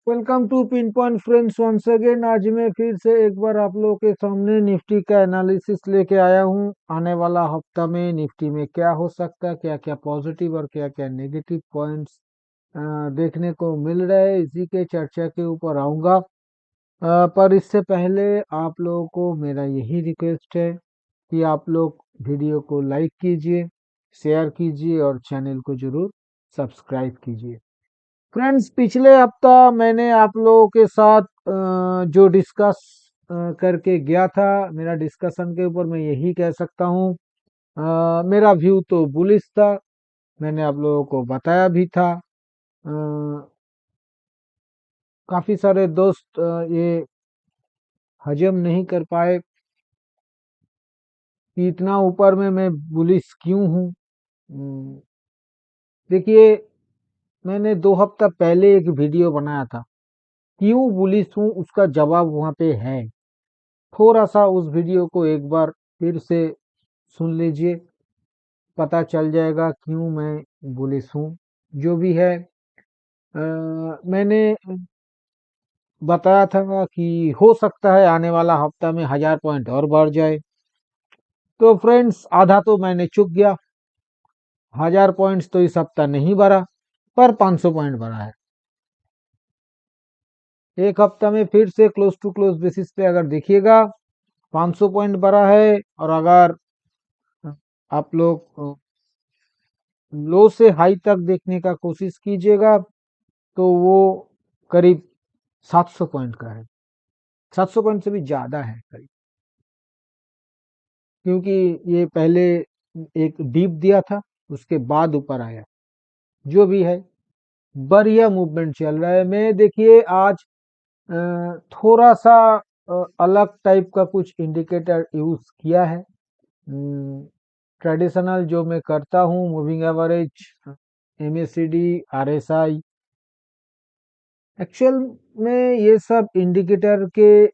Welcome to pin point friends once again. आज मैं फिर से एक बार आप लोगों के सामने निफ्टी का एनालिसिस लेके आया हूँ। आने वाला हफ्ता में निफ्टी में क्या हो सकता है, क्या क्या पॉजिटिव और क्या क्या नेगेटिव पॉइंट्स देखने को मिल रहे हैं, इसी के चर्चा के ऊपर आऊँगा। पर इससे पहले आप लोगों को मेरा यही रिक्वेस्ट है कि आप लोग वीडियो को लाइक कीजिए, शेयर कीजिए और चैनल को जरूर सब्सक्राइब कीजिए। फ्रेंड्स, पिछले हफ्ता मैंने आप लोगों के साथ जो डिस्कस करके गया था, मेरा डिस्कशन के ऊपर मैं यही कह सकता हूँ। मेरा व्यू तो बुलिश था, मैंने आप लोगों को बताया भी था। काफी सारे दोस्त ये हजम नहीं कर पाए कि इतना ऊपर में मैं बुलिश क्यों हूँ। देखिए, मैंने 2 हफ्ता पहले एक वीडियो बनाया था, क्यों बुलिश हूँ उसका जवाब वहाँ पे है। थोड़ा सा उस वीडियो को एक बार फिर से सुन लीजिए, पता चल जाएगा क्यों मैं बुलिश हूँ। जो भी है, मैंने बताया था कि हो सकता है आने वाला हफ्ता में 1000 पॉइंट और बढ़ जाए। तो फ्रेंड्स, आधा तो मैंने चूक गया। 1000 पॉइंट्स तो इस हफ्ता नहीं बढ़ा, पर 500 पॉइंट बढ़ा है। एक हफ्ता में फिर से क्लोज टू क्लोज बेसिस पे अगर देखिएगा 500 पॉइंट बढ़ा है। और अगर आप लोग लो से हाई तक देखने का कोशिश कीजिएगा तो वो करीब 700 पॉइंट का है। 700 पॉइंट से भी ज्यादा है करीब, क्योंकि ये पहले एक डीप दिया था, उसके बाद ऊपर आया। जो भी है, बढ़िया मूवमेंट चल रहा है। मैं देखिए आज थोड़ा सा अलग टाइप का कुछ इंडिकेटर यूज किया है। ट्रेडिशनल जो मैं करता हूँ, moving average, MACD, RSI, actual में ये सब इंडिकेटर के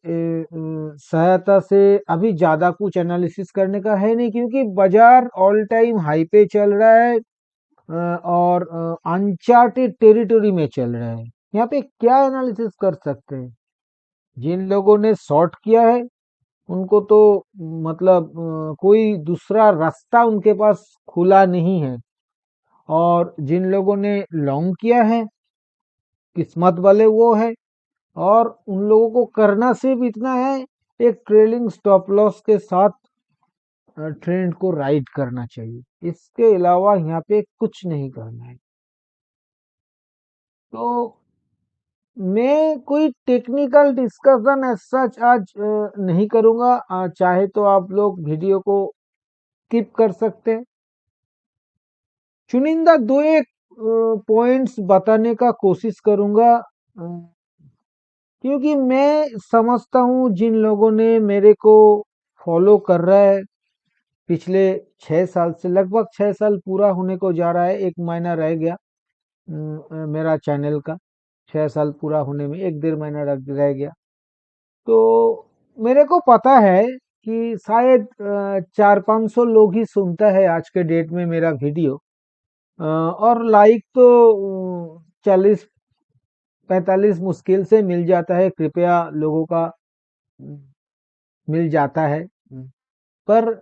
सहायता से अभी ज्यादा कुछ एनालिसिस करने का है नहीं, क्योंकि बाजार ऑल टाइम हाई पे चल रहा है और अनचार्टेड टेरिटरी में चल रहा है। यहाँ पे क्या एनालिसिस कर सकते हैं? जिन लोगों ने शॉर्ट किया है उनको तो मतलब कोई दूसरा रास्ता उनके पास खुला नहीं है, और जिन लोगों ने लॉन्ग किया है, किस्मत वाले वो है। और उन लोगों को करना सिर्फ इतना है, एक ट्रेलिंग स्टॉप लॉस के साथ ट्रेंड को राइड करना चाहिए। इसके अलावा यहाँ पे कुछ नहीं करना है। तो मैं कोई टेक्निकल डिस्कशन एज सच आज नहीं करूंगा। चाहे तो आप लोग वीडियो को स्किप कर सकते हैं। चुनिंदा दो एक पॉइंट्स बताने का कोशिश करूंगा, क्योंकि मैं समझता हूँ जिन लोगों ने मेरे को फॉलो कर रहा है पिछले 6 साल से, लगभग 6 साल पूरा होने को जा रहा है, एक महीना रह गया मेरा चैनल का 6 साल पूरा होने में, एक 1.5 महीना रह गया। तो मेरे को पता है कि शायद 400-500 लोग ही सुनता है आज के डेट में मेरा वीडियो, और लाइक तो 40-45 मुश्किल से मिल जाता है, कृपया लोगों का मिल जाता है। पर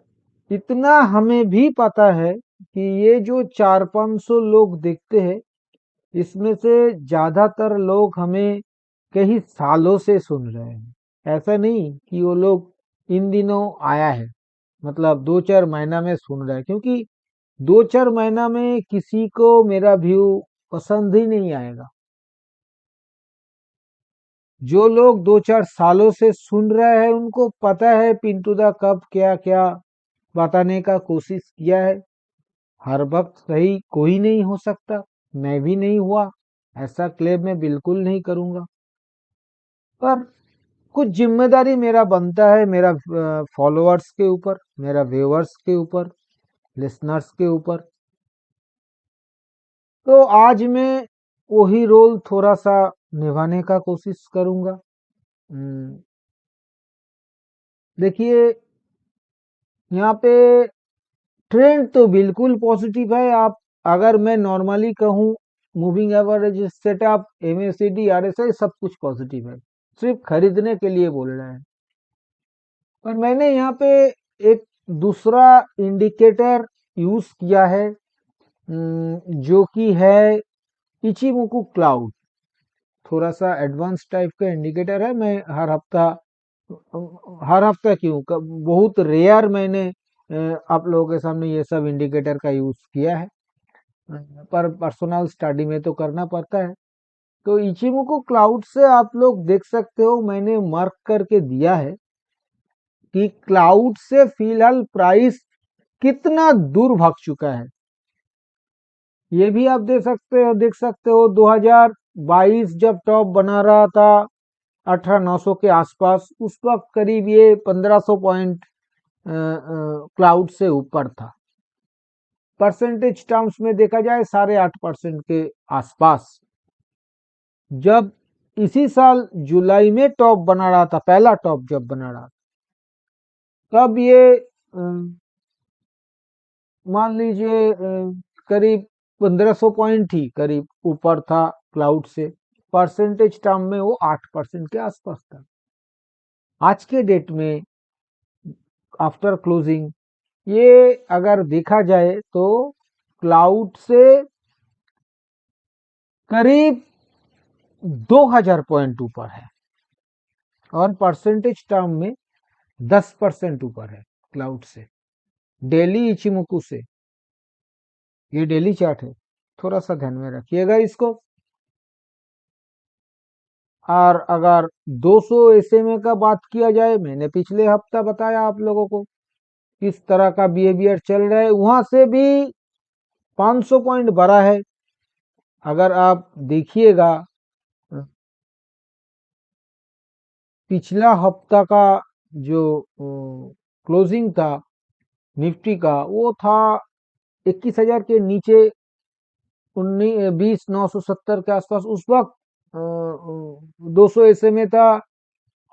इतना हमें भी पता है कि ये जो 400-500 लोग देखते हैं, इसमें से ज्यादातर लोग हमें कई सालों से सुन रहे हैं। ऐसा नहीं कि वो लोग इन दिनों आया है, मतलब 2-4 महीना में सुन रहा है, क्योंकि 2-4 महीना में किसी को मेरा व्यू पसंद ही नहीं आएगा। जो लोग 2-4 सालों से सुन रहे हैं उनको पता है पिंटू दा कब क्या क्या बताने का कोशिश किया है। हर वक्त सही कोई नहीं हो सकता, मैं भी नहीं हुआ, ऐसा क्लेम मैं बिल्कुल नहीं करूंगा। पर कुछ जिम्मेदारी मेरा बनता है, मेरा फॉलोअर्स के ऊपर, मेरा व्यूअर्स के ऊपर, लिसनर्स के ऊपर। तो आज मैं वही रोल थोड़ा सा निभाने का कोशिश करूंगा। देखिए, यहाँ पे ट्रेंड तो बिल्कुल पॉजिटिव है। आप, अगर मैं नॉर्मली कहूँ moving average setup, MACD, RSI सब कुछ पॉजिटिव है, सिर्फ खरीदने के लिए बोल रहे हैं। और मैंने यहाँ पे एक दूसरा इंडिकेटर यूज किया है, जो कि है इचिमुकु क्लाउड। थोड़ा सा एडवांस टाइप का इंडिकेटर है। मैं हर हफ्ता क्यों बहुत रेयर मैंने आप लोगों के सामने ये सब इंडिकेटर का यूज किया है, पर पर्सनल स्टडी में तो करना पड़ता है। तो इचिमुको क्लाउड से आप लोग देख सकते हो, मैंने मार्क करके दिया है कि क्लाउड से फिलहाल प्राइस कितना दूर भाग चुका है। ये भी आप देख सकते हो 2022 जब टॉप बना रहा था 18,900 के आसपास, उस वक्त करीब ये 1500 पॉइंट क्लाउड से ऊपर था। परसेंटेज टर्म्स में देखा जाए 8.5% के आसपास। जब इसी साल जुलाई में टॉप बना रहा था, पहला टॉप जब बना रहा था, तब ये मान लीजिए करीब 1500 पॉइंट ही करीब ऊपर था क्लाउड से। परसेंटेज टर्म में वो 8% के आसपास था। आज के डेट में आफ्टर क्लोजिंग ये अगर देखा जाए तो क्लाउड से करीब 2000 पॉइंट ऊपर है, और परसेंटेज टर्म में 10% ऊपर है क्लाउड से, डेली इचिमुकु से। ये डेली चार्ट है, थोड़ा सा ध्यान में रखिएगा इसको। और अगर 200 एसएमए का बात किया जाए, मैंने पिछले हफ्ता बताया आप लोगों को किस तरह का बिहेवियर चल रहा है, वहां से भी 500 पॉइंट बढ़ा है। अगर आप देखिएगा पिछला हफ्ता का जो क्लोजिंग था निफ्टी का, वो था 21,000 के नीचे, 20,970 के आसपास। उस वक्त 200 एसएमए था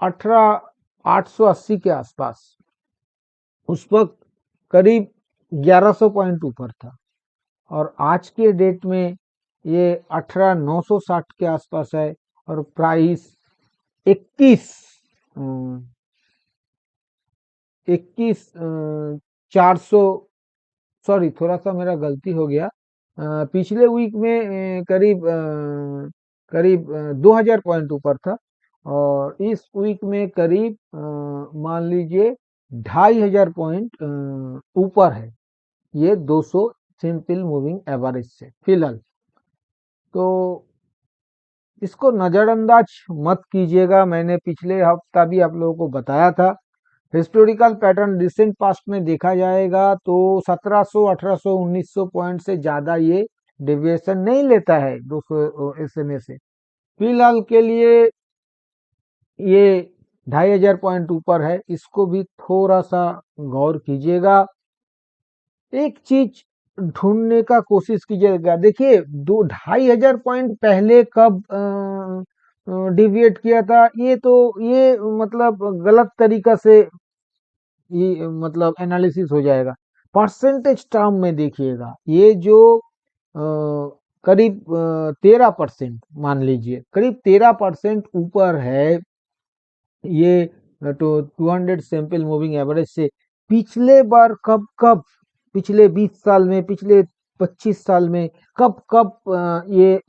18,880 के आसपास। उस वक्त करीब 1100 पॉइंट ऊपर था, और आज के डेट में ये 18,960 के आसपास है, और प्राइस 400, सॉरी थोड़ा सा मेरा गलती हो गया। पिछले वीक में करीब 2000 पॉइंट ऊपर था, और इस वीक में करीब मान लीजिए 2500 पॉइंट ऊपर है ये 200 सिंपल मूविंग एवरेज से फिलहाल। तो इसको नज़रअंदाज मत कीजिएगा। मैंने पिछले हफ्ता भी आप लोगों को बताया था, हिस्टोरिकल पैटर्न रिसेंट पास्ट में देखा जाएगा तो 1700, 1800, 1900 पॉइंट से ज़्यादा ये डेविएशन नहीं लेता है 200 एसएमए से। फिलहाल के लिए ये 2500 पॉइंट ऊपर है, इसको भी थोड़ा सा गौर कीजिएगा। एक चीज ढूंढने का कोशिश कीजिएगा। देखिए 2500 पॉइंट पहले कब डिविएट किया था, ये मतलब गलत तरीका से ये मतलब एनालिसिस हो जाएगा। परसेंटेज टर्म में देखिएगा, ये जो करीब 13% मान लीजिए, करीब 13% ऊपर है ये तो 200 सैंपल मूविंग एवरेज से। पिछले बार कब कब, पिछले 20 साल में, पिछले 25 साल में कब कब ये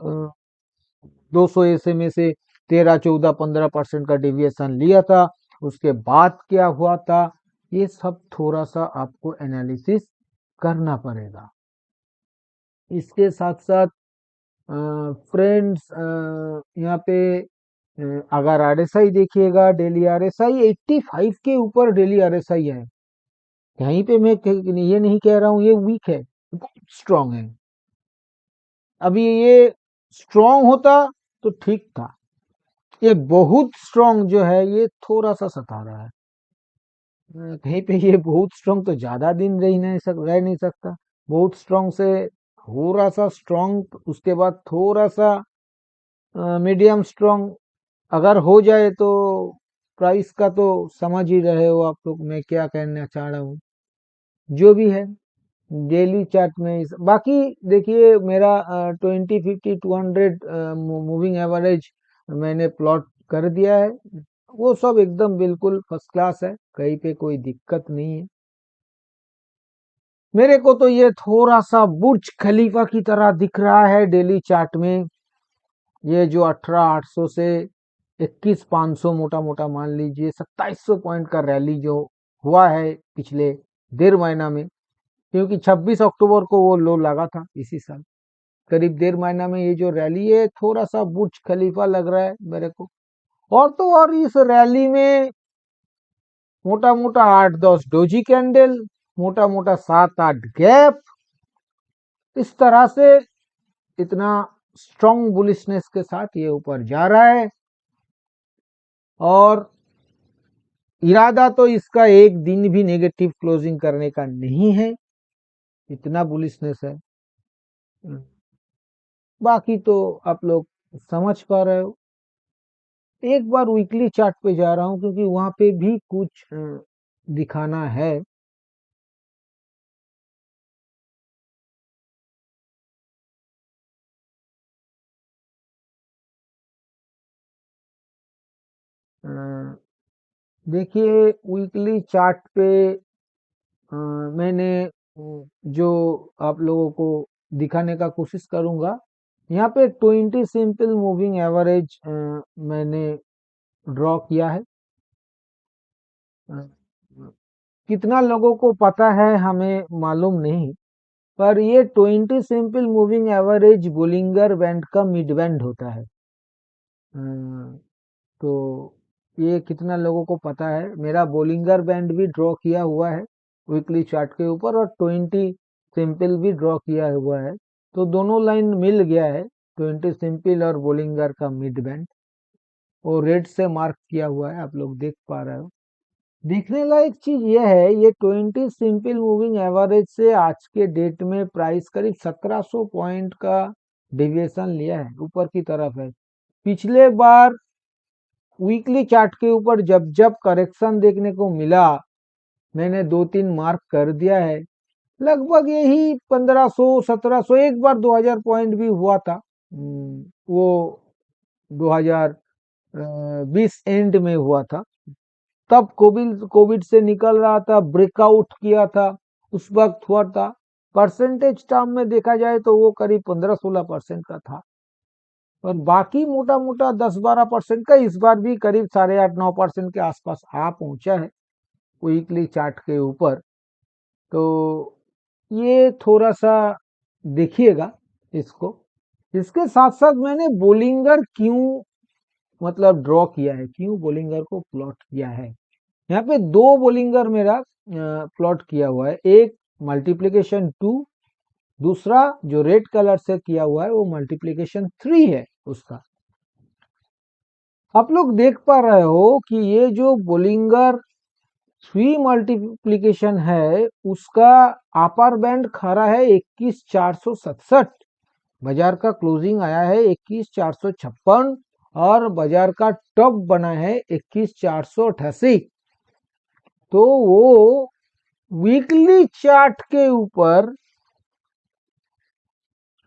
200 एसएमए से 13, 14, 15% का डेविएशन लिया था, उसके बाद क्या हुआ था, ये सब थोड़ा सा आपको एनालिसिस करना पड़ेगा। इसके साथ साथ फ्रेंड्स यहाँ पे अगर आरएसआई देखिएगा, डेली आरएसआई 85 के ऊपर डेली आरएसआई है। यहीं पे मैं ये नहीं कह रहा हूँ ये वीक है, बहुत स्ट्रांग है। अभी ये स्ट्रांग होता तो ठीक था, ये बहुत स्ट्रांग जो है ये थोड़ा सा सता रहा है। कहीं पे ये बहुत स्ट्रांग तो ज्यादा दिन रह नहीं सकता। बहुत स्ट्रांग से थोड़ा सा स्ट्रांग, उसके बाद थोड़ा सा मीडियम स्ट्रांग अगर हो जाए तो प्राइस का तो समझ ही रहे हो आप लोग मैं क्या कहना चाह रहा हूँ। जो भी है, डेली चार्ट में बाकी देखिए मेरा 20, 50, 200 मूविंग एवरेज मैंने प्लॉट कर दिया है। वो सब एकदम बिल्कुल फर्स्ट क्लास है, कहीं पे कोई दिक्कत नहीं है। मेरे को तो ये थोड़ा सा बुर्ज खलीफा की तरह दिख रहा है डेली चार्ट में। ये जो 18,800 से 21,500 मोटा मोटा मान लीजिए 2700 पॉइंट का रैली जो हुआ है पिछले 1.5 महीना में, क्योंकि 26 अक्टूबर को वो लो लगा था इसी साल। करीब 1.5 महीना में ये जो रैली है थोड़ा सा बुर्ज खलीफा लग रहा है मेरे को। और तो और इस रैली में मोटा मोटा 8-10 डोजी कैंडल, मोटा मोटा 7-8 गैप, इस तरह से इतना स्ट्रॉन्ग बुलिशनेस के साथ ये ऊपर जा रहा है। और इरादा तो इसका एक दिन भी नेगेटिव क्लोजिंग करने का नहीं है, इतना बुलिशनेस है। बाकी तो आप लोग समझ पा रहे हो। एक बार वीकली चार्ट पे जा रहा हूं क्योंकि वहां पे भी कुछ दिखाना है। अ, देखिए वीकली चार्ट पे मैंने जो आप लोगों को दिखाने का कोशिश करूंगा। यहाँ पे 20 सिंपल मूविंग एवरेज मैंने ड्रॉ किया है। अ, कितना लोगों को पता है हमें मालूम नहीं, पर ये 20 simple moving average Bollinger band का मिड बैंड होता है। तो ये कितना लोगों को पता है, मेरा बोलिंगर बैंड भी ड्रॉ किया हुआ है वीकली चार्ट के ऊपर, और 20 सिंपल भी ड्रॉ किया हुआ है। तो दोनों लाइन मिल गया है, 20 सिंपल और बोलिंगर का मिड बैंड, और रेड से मार्क किया हुआ है, आप लोग देख पा रहे हो। देखने लायक चीज यह है, ये 20 सिंपल मूविंग एवरेज से आज के डेट में प्राइस करीब 1700 पॉइंट का डेविएशन लिया है, ऊपर की तरफ है। पिछले बार वीकली चार्ट के ऊपर जब जब करेक्शन देखने को मिला, मैंने 2-3 मार्क कर दिया है। लगभग यही 1500 1700, एक बार 2000 पॉइंट भी हुआ था। वो 2020 एंड में हुआ था, तब कोविड कोविड से निकल रहा था, ब्रेकआउट किया था, उस वक्त हुआ था। परसेंटेज टर्म में देखा जाए तो वो करीब 15-16% का था, और बाकी मोटा मोटा 10-12% का इस बार भी करीब 8.5-9% के आसपास आ पहुंचा है वीकली चार्ट के ऊपर। तो ये थोड़ा सा देखिएगा इसको। इसके साथ साथ मैंने बोलिंगर क्यों मतलब ड्रॉ किया है, क्यों बोलिंगर को प्लॉट किया है। यहाँ पे दो बोलिंगर मेरा प्लॉट किया हुआ है, एक मल्टीप्लीकेशन 2, दूसरा जो रेड कलर से किया हुआ है वो मल्टीप्लीकेशन 3 है उसका। आप लोग देख पा रहे हो कि ये जो बोलिंगर 3 मल्टीप्लीकेशन है उसका अपर बैंड खड़ा है 21,467, बाजार का क्लोजिंग आया है 21,456, और बाजार का टॉप बना है 21,488। तो वो वीकली चार्ट के ऊपर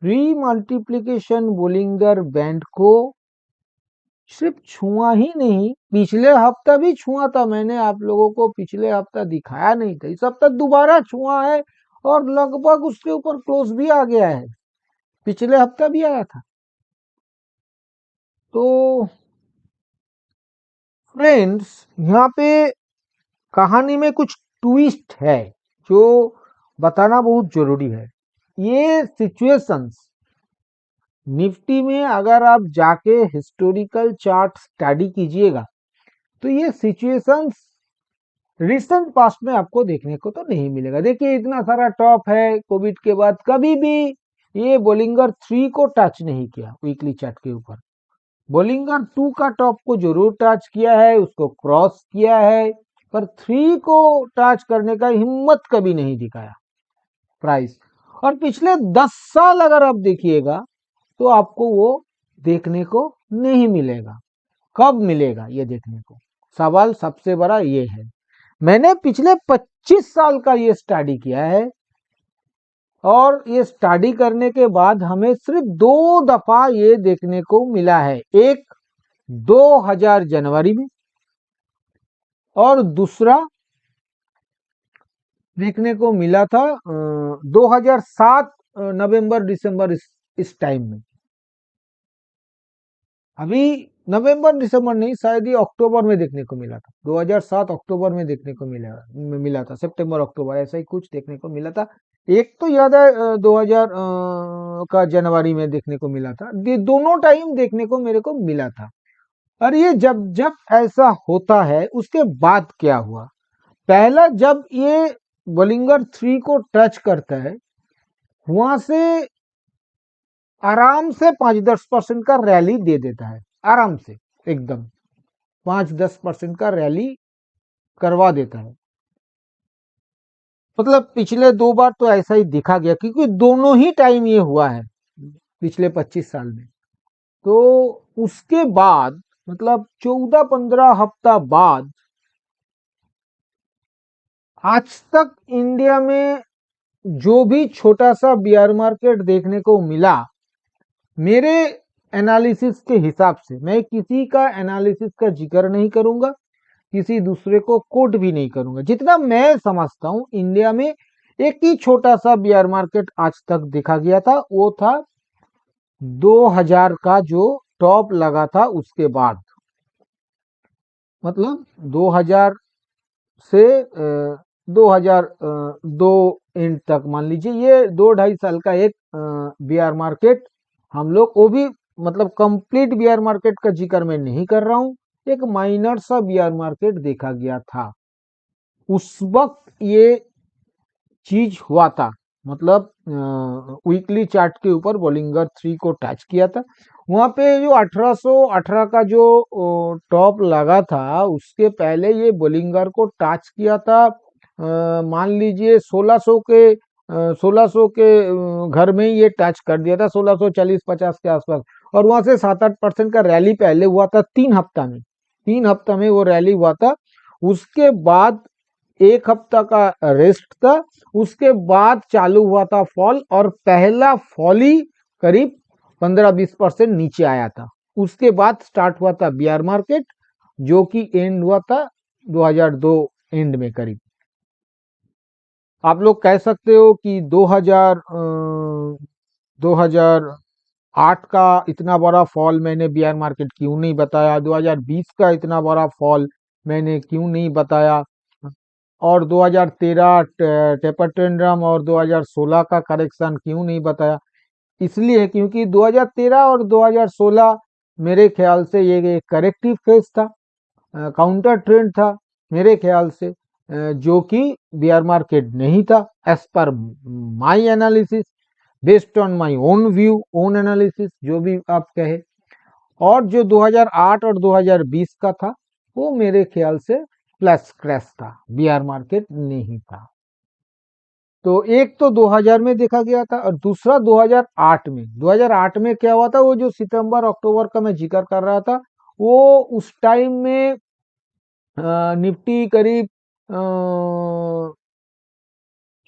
3 मल्टीप्लीकेशन बोलिंगर बैंड को सिर्फ छुआ ही नहीं, पिछले हफ्ता भी छुआ था। मैंने आप लोगों को पिछले हफ्ता दिखाया नहीं था, इस हफ्ता दोबारा छुआ है और लगभग उसके ऊपर क्लोज भी आ गया है, पिछले हफ्ता भी आया था। तो फ्रेंड्स, यहाँ पे कहानी में कुछ ट्विस्ट है जो बताना बहुत जरूरी है। ये सिचुएशंस निफ्टी में अगर आप जाके हिस्टोरिकल चार्ट स्टडी कीजिएगा तो ये सिचुएशंस रिसेंट पास्ट में आपको देखने को तो नहीं मिलेगा। देखिए इतना सारा टॉप है, कोविड के बाद कभी भी ये बोलिंगर 3 को टच नहीं किया वीकली चार्ट के ऊपर। बोलिंगर 2 का टॉप को जरूर टच किया है, उसको क्रॉस किया है, पर 3 को टच करने का हिम्मत कभी नहीं दिखाया प्राइस। और पिछले 10 साल अगर आप देखिएगा तो आपको वो देखने को नहीं मिलेगा। कब मिलेगा ये देखने को, सवाल सबसे बड़ा ये है। मैंने पिछले 25 साल का ये स्टडी किया है, और ये स्टडी करने के बाद हमें सिर्फ 2 दफा ये देखने को मिला है, एक 2000 जनवरी में और दूसरा देखने को मिला था 2007 नवंबर दिसंबर इस टाइम में। अभी नवंबर दिसंबर नहीं, शायद ये अक्टूबर में देखने को मिला था, 2007 अक्टूबर में देखने को मिला था, सितंबर अक्टूबर ऐसा ही कुछ देखने को मिला था। एक तो याद है 2000 का जनवरी में देखने को मिला था, दोनों टाइम देखने को मेरे को मिला था। और ये जब जब ऐसा होता है उसके बाद क्या हुआ, पहला जब ये बोलिंगर 3 को टच करता है वहां से आराम से 5-10% का रैली दे देता है, आराम से एकदम 5-10% का रैली करवा देता है। मतलब पिछले 2 बार तो ऐसा ही दिखा गया, क्योंकि दोनों ही टाइम ये हुआ है पिछले 25 साल में। तो उसके बाद मतलब 14-15 हफ्ता बाद आज तक इंडिया में जो भी छोटा सा बियर मार्केट देखने को मिला, मेरे एनालिसिस के हिसाब से, मैं किसी का एनालिसिस का जिक्र नहीं करूंगा, किसी दूसरे को कोट भी नहीं करूंगा, जितना मैं समझता हूं इंडिया में एक ही छोटा सा बियर मार्केट आज तक देखा गया था, वो था 2000 का जो टॉप लगा था उसके बाद। मतलब 2000 से 2002 एंड तक मान लीजिए, ये 2-2.5 साल का एक बियर मार्केट हम लोग, वो भी मतलब कंप्लीट बियर मार्केट का जिक्र मैं नहीं कर रहा हूं, एक माइनर सा बियर मार्केट देखा गया था। उस वक्त ये चीज हुआ था, मतलब वीकली चार्ट के ऊपर बोलिंगर 3 को टच किया था। वहां पे जो 1818 का जो टॉप लगा था उसके पहले ये बोलिंगर को टच किया था, मान लीजिए 1600 के 1600 के घर में ही ये टच कर दिया था, 1640-50 के आसपास। और वहां से 7-8% का रैली पहले हुआ था, 3 हफ्ता में वो रैली हुआ था। उसके बाद 1 हफ्ता का रेस्ट था, उसके बाद चालू हुआ था फॉल, और पहला फॉल ही करीब 15-20% नीचे आया था। उसके बाद स्टार्ट हुआ था बियर मार्केट, जो कि एंड हुआ था 2002 एंड में करीब। आप लोग कह सकते हो कि 2008 का इतना बड़ा फॉल मैंने बियर मार्केट क्यों नहीं बताया, 2020 का इतना बड़ा फॉल मैंने क्यों नहीं बताया, और 2013 टेपर टेंड्रम और 2016 का करेक्शन क्यों नहीं बताया। इसलिए क्योंकि 2013 और 2016 मेरे ख्याल से ये करेक्टिव फेज था, काउंटर ट्रेंड था मेरे ख्याल से, जो कि बियर मार्केट नहीं था as per my analysis, based on my own view, own analysis, जो भी आप कहे। और जो 2008 और 2020 का था वो मेरे ख्याल से फ्लैश क्रैश था, बियर मार्केट नहीं था। तो एक तो 2000 में देखा गया था, और दूसरा 2008 में। 2008 में क्या हुआ था, वो जो सितंबर अक्टूबर का मैं जिक्र कर रहा था, वो उस टाइम में निफ्टी करीब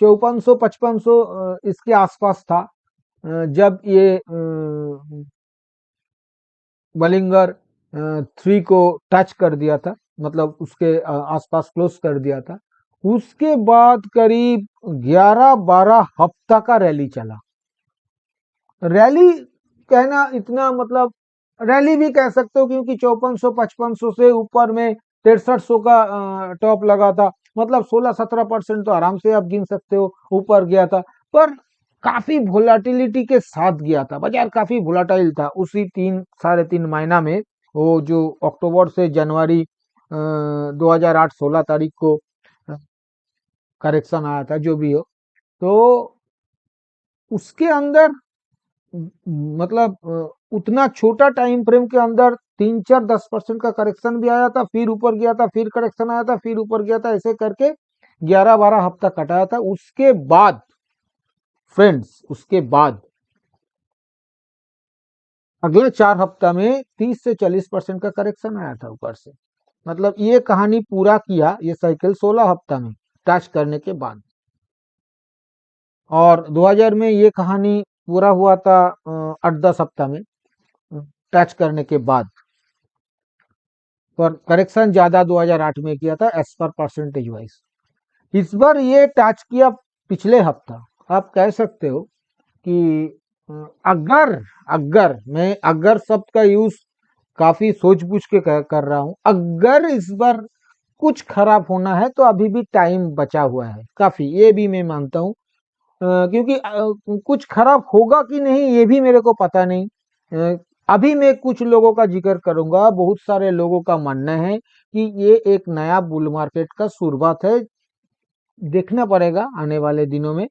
5400-5500 इसके आसपास था, जब ये बलिंगर 3 को टच कर दिया था, मतलब उसके आसपास क्लोज कर दिया था। उसके बाद करीब 11-12 हफ्ता का रैली चला। रैली कहना इतना मतलब, रैली भी कह सकते हो, क्योंकि 5400-5500 से ऊपर में 6300 का टॉप लगा था, मतलब 16-17% तो आराम से आप गिन सकते हो ऊपर गया था। पर काफी वोलाटिलिटी के साथ गया था, बाजार काफी वोलाटाइल था उसी 3-3.5 महीना में। वो जो अक्टूबर से जनवरी 2008-16 तारीख को करेक्शन आया था, जो भी हो, तो उसके अंदर मतलब उतना छोटा टाइम फ्रेम के अंदर 3-4-10% का करेक्शन भी आया था, फिर ऊपर गया था, फिर करेक्शन आया था, फिर ऊपर गया था, ऐसे करके 11-12 हफ्ता कटाया था। उसके बाद फ्रेंड्स, उसके बाद अगले 4 हफ्ता में 30 से 40% का करेक्शन आया था ऊपर से। मतलब ये कहानी पूरा किया ये साइकिल 16 हफ्ता में टच करने के बाद। और 2000 में ये कहानी पूरा हुआ था 8-10 हफ्ता में टच करने के बाद, पर करेक्शन ज्यादा 2008 में किया था एज पर परसेंटेज वाइज। इस बार ये टच किया पिछले हफ्ता। आप कह सकते हो कि अगर अगर शब्द का यूज काफी सोच बूझ के कर रहा हूं, अगर इस बार कुछ खराब होना है तो अभी भी टाइम बचा हुआ है काफी, ये भी मैं मानता हूँ। क्योंकि कुछ खराब होगा कि नहीं ये भी मेरे को पता नहीं। अभी मैं कुछ लोगों का जिक्र करूंगा। बहुत सारे लोगों का मानना है कि ये एक नया बुल मार्केट का शुरुआत है। देखना पड़ेगा आने वाले दिनों में।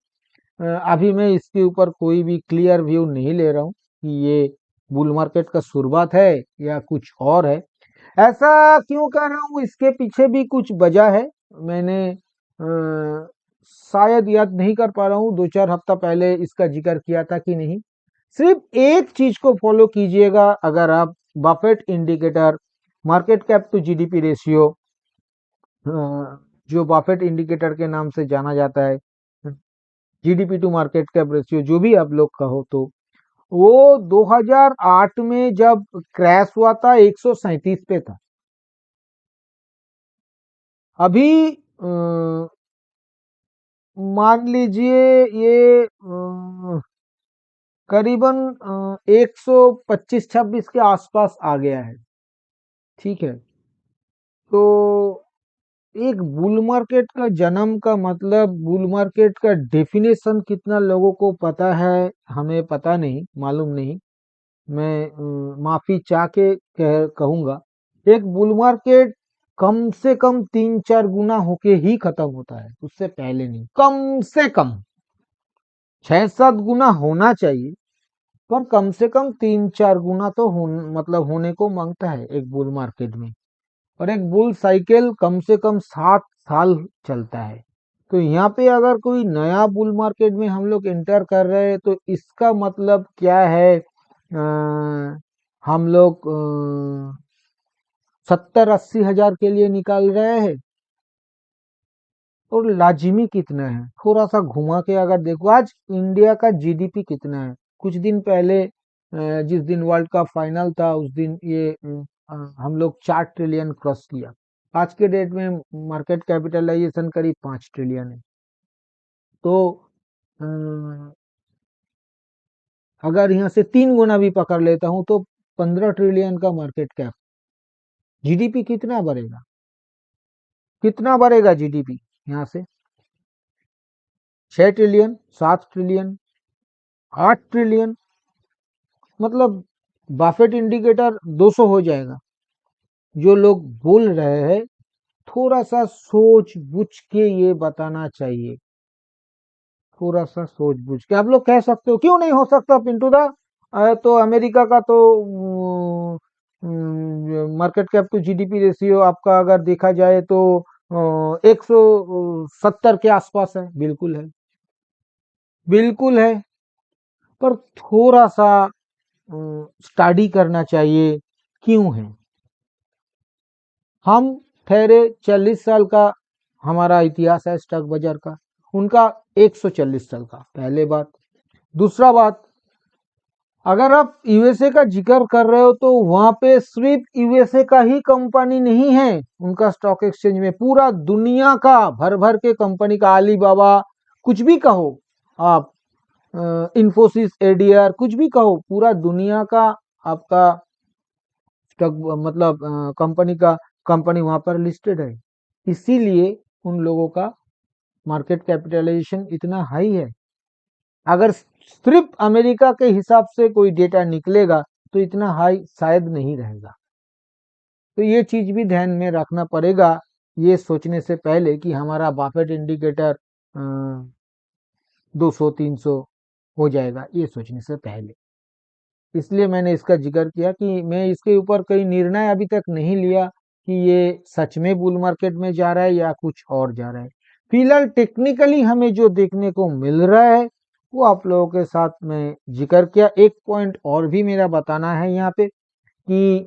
अभी मैं इसके ऊपर कोई भी क्लियर व्यू नहीं ले रहा हूँ कि ये बुल मार्केट का शुरुआत है या कुछ और है। ऐसा क्यों कर रहा हूँ, इसके पीछे भी कुछ वजह है। मैंने शायद याद नहीं कर पा रहा हूँ 2-4 हफ्ता पहले इसका जिक्र किया था कि नहीं। सिर्फ एक चीज को फॉलो कीजिएगा। अगर आप Buffett indicator, market cap to GDP ratio, जो बफेट इंडिकेटर के नाम से जाना जाता है, GDP to market cap ratio, जो भी आप लोग कहो, तो वो 2008 में जब क्रैश हुआ था 137 पे था। अभी मान लीजिए ये करीबन 125-26 के आसपास आ गया है। ठीक है, तो एक बुल मार्केट का जन्म का मतलब, बुल मार्केट का डेफिनेशन कितना लोगों को पता है हमें पता नहीं, मालूम नहीं। मैं माफी चाह के कहूंगा, एक बुल मार्केट कम से कम 3-4 गुना होके ही खत्म होता है, उससे पहले नहीं। कम से कम 6-7 गुना होना चाहिए, पर कम से कम 3-4 गुना तो मतलब होने को मांगता है एक बुल मार्केट में। और एक बुल साइकिल कम से कम 7 साल चलता है। तो यहाँ पे अगर कोई नया बुल मार्केट में हम लोग एंटर कर रहे हैं तो इसका मतलब क्या है? हम लोग 70-80 हजार के लिए निकाल रहे हैं। और लाजिमी कितना है, थोड़ा सा घुमा के अगर देखो, आज इंडिया का जीडीपी कितना है? कुछ दिन पहले जिस दिन वर्ल्ड कप फाइनल था उस दिन ये हम लोग 4 ट्रिलियन क्रॉस किया। आज के डेट में मार्केट कैपिटलाइजेशन करीब 5 ट्रिलियन है। तो अ, अगर यहाँ से 3 गुना भी पकड़ लेता हूँ तो 15 ट्रिलियन का मार्केट कैप, जीडीपी कितना बढ़ेगा? कितना बढ़ेगा जीडीपी यहाँ से? 6 ट्रिलियन, 7 ट्रिलियन, 8 ट्रिलियन, मतलब बाफेट इंडिकेटर 200 हो जाएगा। जो लोग बोल रहे हैं, थोड़ा सा सोच बुझ के ये बताना चाहिए। थोड़ा सा सोच बुझ के आप लोग कह सकते हो क्यों नहीं हो सकता पिंटू दा? तो अमेरिका का तो market cap to GDP ratio आपका अगर देखा जाए तो 170 के आसपास है। बिल्कुल है, बिल्कुल है। पर थोड़ा सा स्टडी करना चाहिए क्यों है। हम ठहरे 40 साल का हमारा इतिहास है स्टॉक बाजार का, उनका 140 साल का, पहले बात। दूसरा बात, अगर आप यूएसए का जिक्र कर रहे हो तो वहां पे सिर्फ यूएसए का ही कंपनी नहीं है उनका स्टॉक एक्सचेंज में, पूरा दुनिया का भर भर के कंपनी का, अलीबाबा, कुछ भी कहो आप, इंफोसिस, एडीआर, कुछ भी कहो, पूरा दुनिया का आपका स्टॉक मतलब कंपनी वहां पर लिस्टेड है। इसीलिए उन लोगों का मार्केट कैपिटलाइजेशन इतना हाई है। अगर सिर्फ अमेरिका के हिसाब से कोई डेटा निकलेगा तो इतना हाई शायद नहीं रहेगा। तो ये चीज भी ध्यान में रखना पड़ेगा ये सोचने से पहले कि हमारा बाफेट इंडिकेटर 200-300 हो जाएगा, ये सोचने से पहले। इसलिए मैंने इसका जिक्र किया कि मैं इसके ऊपर कोई निर्णय अभी तक नहीं लिया कि ये सच में बुल मार्केट में जा रहा है या कुछ और जा रहा है। फिलहाल टेक्निकली हमें जो देखने को मिल रहा है वो आप लोगों के साथ में जिक्र किया। एक पॉइंट और भी मेरा बताना है यहाँ पे कि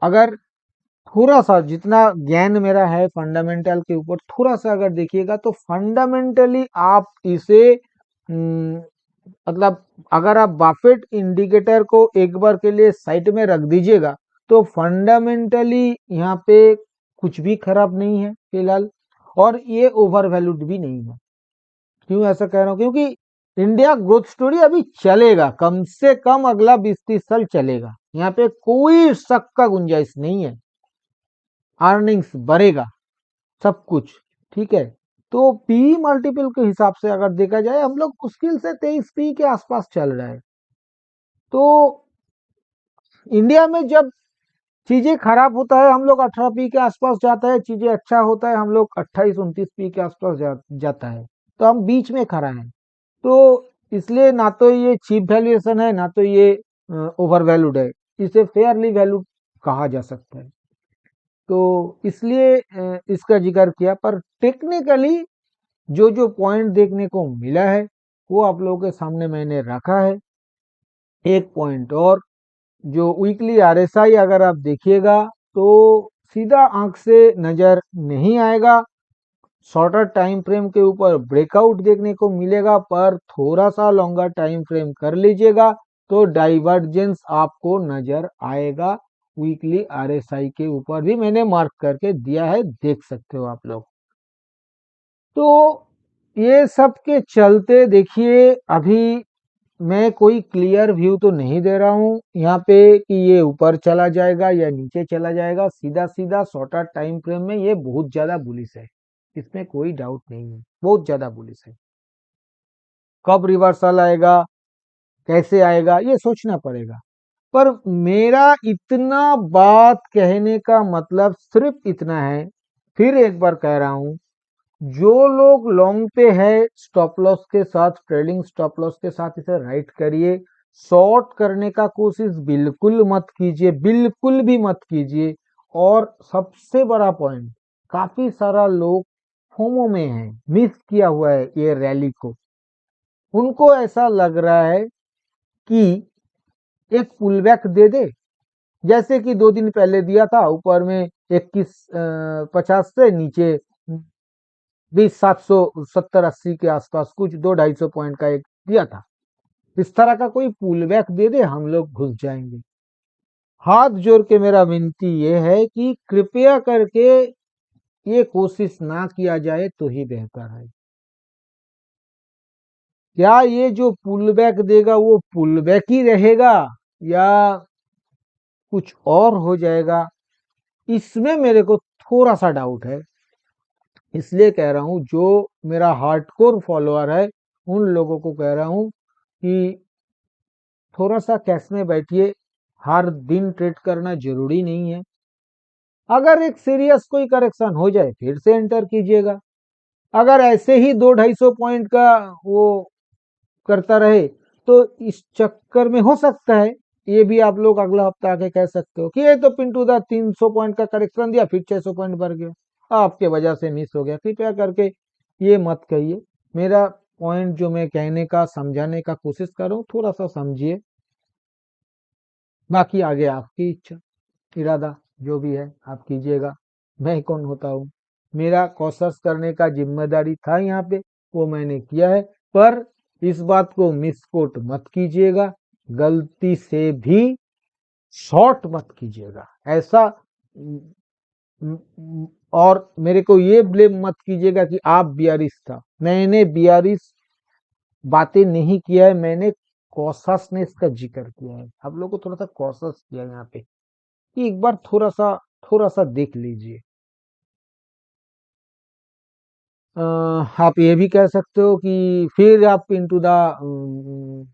अगर थोड़ा सा जितना ज्ञान मेरा है फंडामेंटल के ऊपर थोड़ा सा अगर देखिएगा तो फंडामेंटली आप इसे मतलब अगर आप बाफेट इंडिकेटर को एक बार के लिए साइड में रख दीजिएगा तो फंडामेंटली यहाँ पे कुछ भी खराब नहीं है फिलहाल, और ये ओवर वैल्यूड भी नहीं है। क्यों ऐसा कह रहा हूँ, क्योंकि इंडिया ग्रोथ स्टोरी अभी चलेगा, कम से कम अगला 20-30 साल चलेगा, यहाँ पे कोई शक का गुंजाइश नहीं है। अर्निंग्स बढ़ेगा, सब कुछ ठीक है। तो पी मल्टीपल के हिसाब से अगर देखा जाए हम लोग मुश्किल से 23 पी के आसपास चल रहा है। तो इंडिया में जब चीजें खराब होता है हम लोग 18 पी के आसपास जाता है, चीजें अच्छा होता है हम लोग 28-29 पी के आसपास जाता है। तो हम बीच में खड़ा है। तो इसलिए ना तो ये चीप वैल्यूएशन है ना तो ये ओवर वैल्यूड है, इसे फेयरली वैल्यूड कहा जा सकता है। तो इसलिए इसका जिक्र किया, पर टेक्निकली जो जो पॉइंट देखने को मिला है वो आप लोगों के सामने मैंने रखा है। एक पॉइंट और, जो वीकली आरएसआई अगर आप देखिएगा तो सीधा आंख से नजर नहीं आएगा, शॉर्टर टाइम फ्रेम के ऊपर ब्रेकआउट देखने को मिलेगा, पर थोड़ा सा लॉन्गर टाइम फ्रेम कर लीजिएगा तो डाइवर्जेंस आपको नजर आएगा। वीकली आरएसआई के ऊपर भी मैंने मार्क करके दिया है, देख सकते हो आप लोग। तो ये सब के चलते देखिए अभी मैं कोई क्लियर व्यू तो नहीं दे रहा हूँ यहाँ पे कि ये ऊपर चला जाएगा या नीचे चला जाएगा। सीधा सीधा शॉर्टर टाइम फ्रेम में ये बहुत ज्यादा बुलिश है, इसमें कोई डाउट नहीं है, बहुत ज्यादा बुलिश है। कब रिवर्सल आएगा, कैसे आएगा, ये सोचना पड़ेगा। पर मेरा इतना बात कहने का मतलब सिर्फ इतना है, फिर एक बार कह रहा हूं, जो लोग लॉन्ग पे है स्टॉप लॉस के साथ, ट्रेलिंग स्टॉप लॉस के साथ इसे राइट करिए। शॉर्ट करने का कोशिश बिल्कुल मत कीजिए, बिल्कुल भी मत कीजिए। और सबसे बड़ा पॉइंट, काफी सारा लोग फोमो में है, मिस किया हुआ है ये रैली को। उनको ऐसा लग रहा है कि एक पुल बैक दे दे, जैसे कि 2 दिन पहले दिया था, ऊपर में 2150 से नीचे 20 770 80 के आसपास कुछ 200-250 पॉइंट का एक दिया था। इस तरह का कोई पुल बैक दे दे, हम लोग घुस जाएंगे। हाथ जोड़ के मेरा विनती ये है कि कृपया करके ये कोशिश ना किया जाए तो ही बेहतर है। क्या ये जो पुल बैक देगा वो पुल बैक ही रहेगा या कुछ और हो जाएगा, इसमें मेरे को थोड़ा सा डाउट है। इसलिए कह रहा हूं, जो मेरा हार्डकोर फॉलोअर है उन लोगों को कह रहा हूं कि थोड़ा सा कैश में बैठिए, हर दिन ट्रेड करना जरूरी नहीं है। अगर एक सीरियस कोई करेक्शन हो जाए फिर से एंटर कीजिएगा। अगर ऐसे ही 200-250 पॉइंट का वो करता रहे तो इस चक्कर में हो सकता है ये भी आप लोग अगला हफ्ता आके कह सकते हो कि ये तो पिंटू दा 300 पॉइंट का करेक्शन दिया फिर 600 पॉइंट बढ़ गया, आपके वजह से मिस हो गया। कृपया करके ये मत कहिए। मेरा पॉइंट जो मैं कहने का समझाने का कोशिश कर रहा हूँ थोड़ा सा समझिए, बाकी आगे आपकी इच्छा, इरादा जो भी है आप कीजिएगा। मैं कौन होता हूँ, मेरा कॉशस करने का जिम्मेदारी था यहाँ पे, वो मैंने किया है। पर इस बात को मिसकोट मत कीजिएगा, गलती से भी शॉर्ट मत कीजिएगा ऐसा। और मेरे को ये ब्लेम मत कीजिएगा कि आप बियारिस था, मैंने बियारिस बातें नहीं किया है, मैंने कॉशसनेस का जिक्र किया है। आप लोग को थोड़ा सा कॉशस किया यहाँ पे कि एक बार थोड़ा सा देख लीजिए। आप ये भी कह सकते हो कि फिर आप इनटू द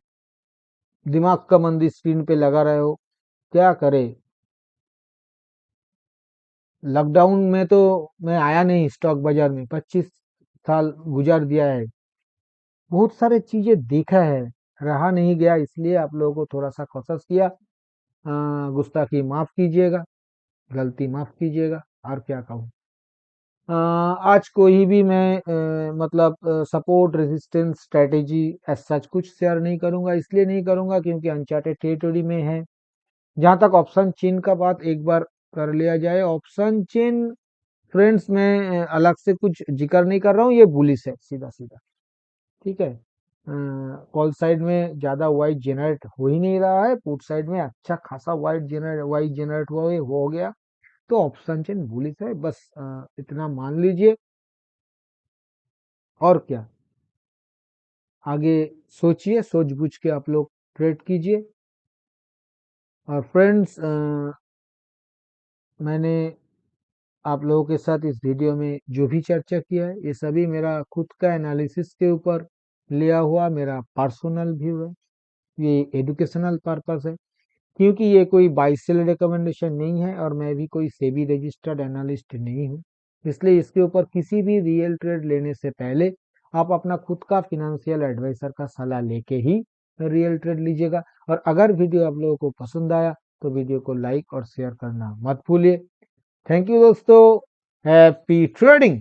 दिमाग का मंदी स्क्रीन पे लगा रहे हो, क्या करे। लॉकडाउन में तो मैं आया नहीं स्टॉक बाजार में, 25 साल गुजार दिया है, बहुत सारे चीजें देखा है, रहा नहीं गया, इसलिए आप लोगों को थोड़ा सा कोशिश किया। गुस्ताखी माफ कीजिएगा, गलती माफ कीजिएगा, और क्या कहूँ। आज कोई भी मैं मतलब support resistance strategy as such कुछ शेयर नहीं करूंगा, इसलिए नहीं करूंगा क्योंकि अनचार्टेड टेरिटरी में है। जहां तक ऑप्शन चीन का बात, एक बार कर लिया जाए। ऑप्शन चेन फ्रेंड्स मैं अलग से कुछ जिक्र नहीं कर रहा हूँ, ये बुलिश है सीधा सीधा। ठीक है, कॉल साइड में ज्यादा वाइट जनरेट हो ही नहीं रहा है, पुट साइड में अच्छा खासा वाइट जनरेट हो गया, तो ऑप्शन चेन बुलिश है, बस इतना मान लीजिए। और क्या, आगे सोचिए, सोच बूझ के आप लोग ट्रेड कीजिए। और फ्रेंड्स, मैंने आप लोगों के साथ इस वीडियो में जो भी चर्चा किया है, ये सभी मेरा खुद का एनालिसिस के ऊपर लिया हुआ मेरा पर्सनल व्यू है, ये एजुकेशनल पर्पस है, क्योंकि ये कोई बाई सेल रिकमेंडेशन नहीं है और मैं भी कोई सेबी रजिस्टर्ड एनालिस्ट नहीं हूँ। इसलिए इसके ऊपर किसी भी रियल ट्रेड लेने से पहले आप अपना खुद का फिनेंशियल एडवाइजर का सलाह लेके ही रियल ट्रेड लीजिएगा। और अगर वीडियो आप लोगों को पसंद आया तो वीडियो को लाइक और शेयर करना मत भूलिए। थैंक यू दोस्तों, हैप्पी ट्रेडिंग।